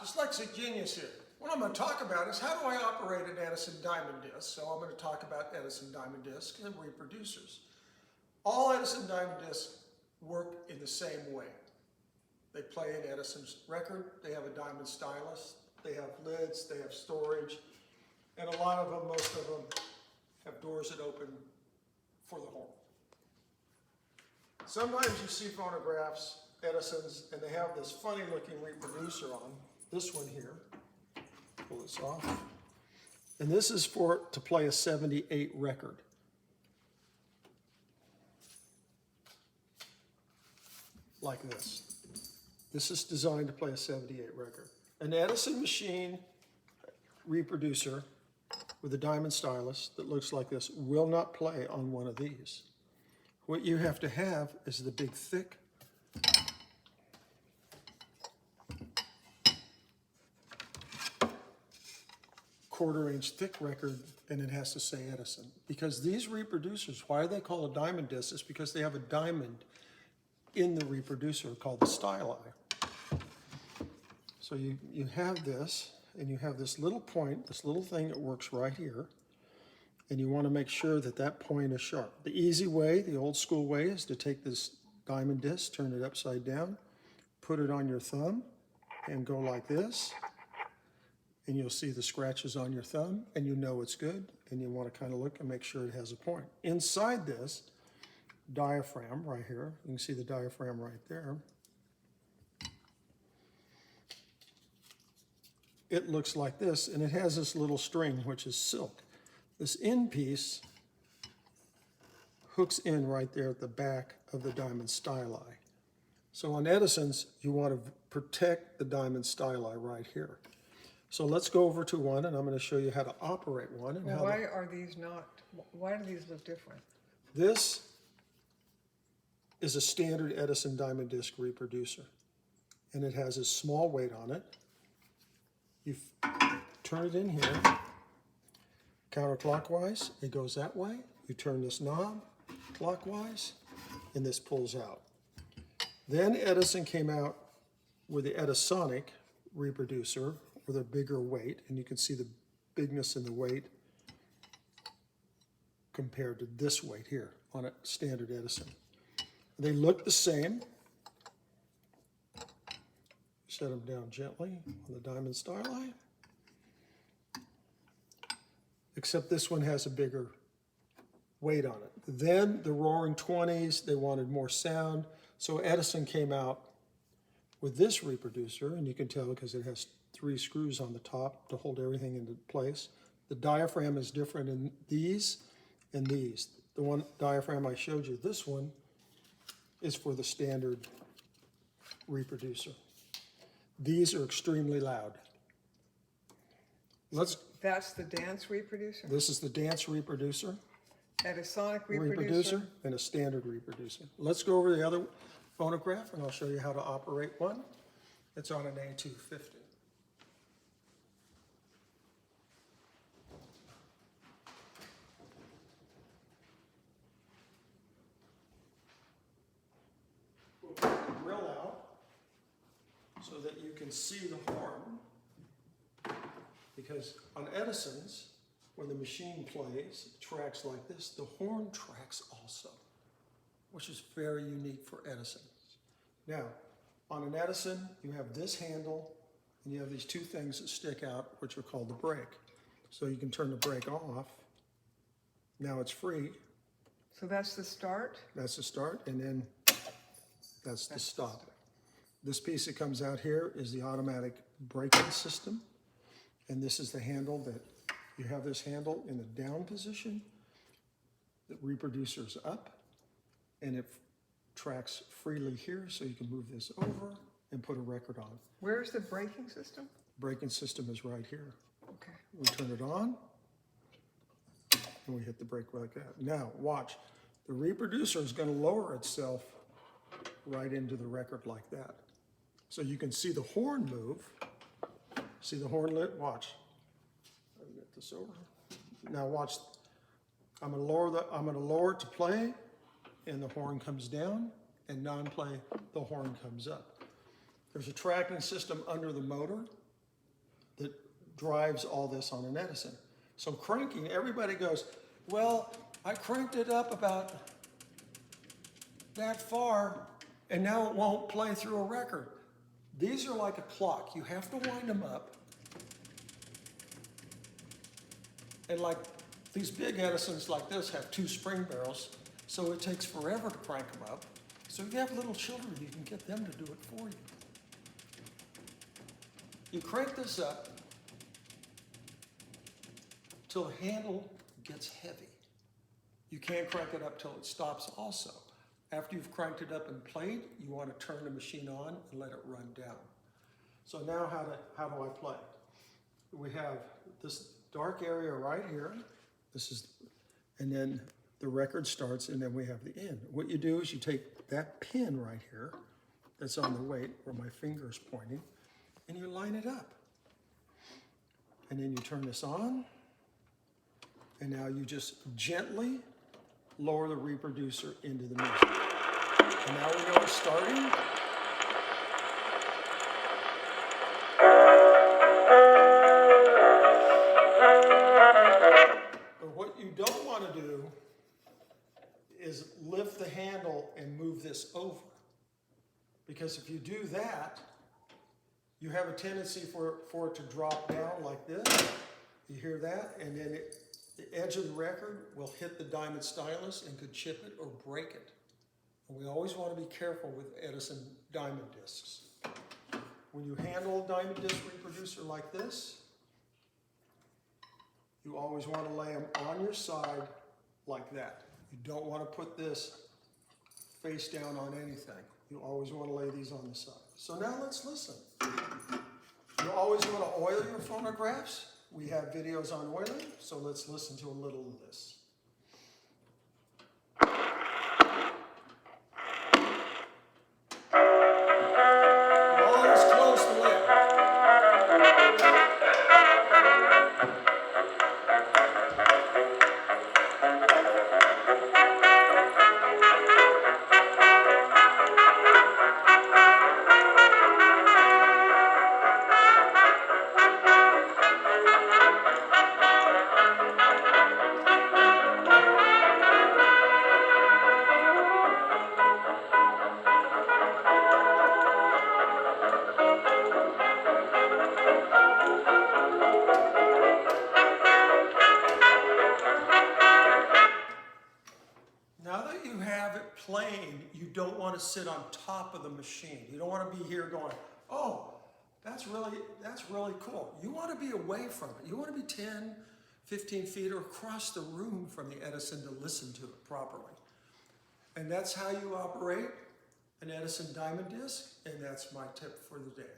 Dyslexic Genius here. What I'm going to talk about is how do I operate an Edison diamond disc. So I'm going to talk about Edison diamond discs and reproducers. All Edison diamond discs work in the same way. They play an Edison's record, they have a diamond stylus, they have lids, they have storage, and a lot of them, most of them, have doors that open for the horn. Sometimes you see phonographs, Edison's, and they have this funny looking reproducer on. This one here, pull this off. And this is to play a 78 record. Like this. This is designed to play a 78 record. An Edison machine reproducer with a diamond stylus that looks like this will not play on one of these. What you have to have is the big thick quarter-inch thick record, and it has to say Edison. Because these reproducers, why they call a diamond disc is because they have a diamond in the reproducer called the styli. So you have this, and you have this little point, this little thing that works right here, and you want to make sure that that point is sharp. The easy way, the old school way, is to take this diamond disc, turn it upside down, put it on your thumb, and go like this, and you'll see the scratches on your thumb, and you know it's good, and you want to kind of look and make sure it has a point. Inside this diaphragm right here, you can see the diaphragm right there, it looks like this, and it has this little string, which is silk. This end piece hooks in right there at the back of the diamond styli. So on Edison's, you want to protect the diamond styli right here. So let's go over to one, and I'm going to show you how to operate one. And now, why do these look different? This is a standard Edison diamond disc reproducer, and it has a small weight on it. You turn it in here, counterclockwise, it goes that way. You turn this knob clockwise, and this pulls out. Then Edison came out with the Edisonic reproducer with a bigger weight, and you can see the bigness in the weight compared to this weight here on a standard Edison. They look the same. Set them down gently on the diamond styli. Except this one has a bigger weight on it. Then the Roaring 20s, they wanted more sound. So Edison came out with this reproducer, and you can tell because it has 3 screws on the top to hold everything into place. The diaphragm is different in these and these. The one diaphragm I showed you, this one, is for the standard reproducer. These are extremely loud. That's the dance reproducer? This is the dance reproducer. Edisonic reproducer? And a standard reproducer. Let's go over the other phonograph, and I'll show you how to operate one. It's on an A250. We'll put the grill out so that you can see the horn. Because on Edison's, when the machine plays, it tracks like this, the horn tracks also, which is very unique for Edison's. Now, on an Edison, you have this handle, and you have these 2 things that stick out, which are called the brake. So you can turn the brake off. Now it's free. So that's the start? That's the start, and then that's the stop. This piece that comes out here is the automatic braking system. And this is the handle that you have this handle in the down position. The reproducer's up, and it tracks freely here, so you can move this over and put a record on. Where's the braking system? Braking system is right here. Okay. We turn it on, and we hit the brake like that. Now, watch. The reproducer is going to lower itself right into the record like that. So you can see the horn move. See the horn lit? Watch. Let me get this over. Now watch. I'm going to lower it to play, and the horn comes down, and non-play, the horn comes up. There's a tracking system under the motor that drives all this on an Edison. So cranking, everybody goes, well, I cranked it up about that far and now it won't play through a record. These are like a clock. You have to wind them up. And like these big Edisons like this have 2 spring barrels, so it takes forever to crank them up. So if you have little children, you can get them to do it for you. You crank this up till the handle gets heavy. You can't crank it up till it stops also. After you've cranked it up and played, you want to turn the machine on and let it run down. So now how do I play? We have this dark area right here. This is, and then the record starts, and then we have the end. What you do is you take that pin right here that's on the weight where my finger is pointing, and you line it up. And then you turn this on, and now you just gently lower the reproducer into the music. And now we know it's starting. But what you don't want to do is lift the handle and move this over. Because if you do that, you have a tendency for it to drop down like this. You hear that? And then the edge of the record will hit the diamond stylus and could chip it or break it. And we always want to be careful with Edison diamond discs. When you handle a diamond disc reproducer like this, you always want to lay them on your side like that. You don't want to put this face down on anything. You always want to lay these on the side. So now let's listen. You always want to oil your phonographs. We have videos on oiling, so let's listen to a little of this. Always close the lid. Now that you have it playing, you don't want to sit on top of the machine. You don't want to be here going, oh, that's really cool. You want to be away from it. You want to be 10, 15 feet or across the room from the Edison to listen to it properly. And that's how you operate an Edison diamond disc, and that's my tip for the day.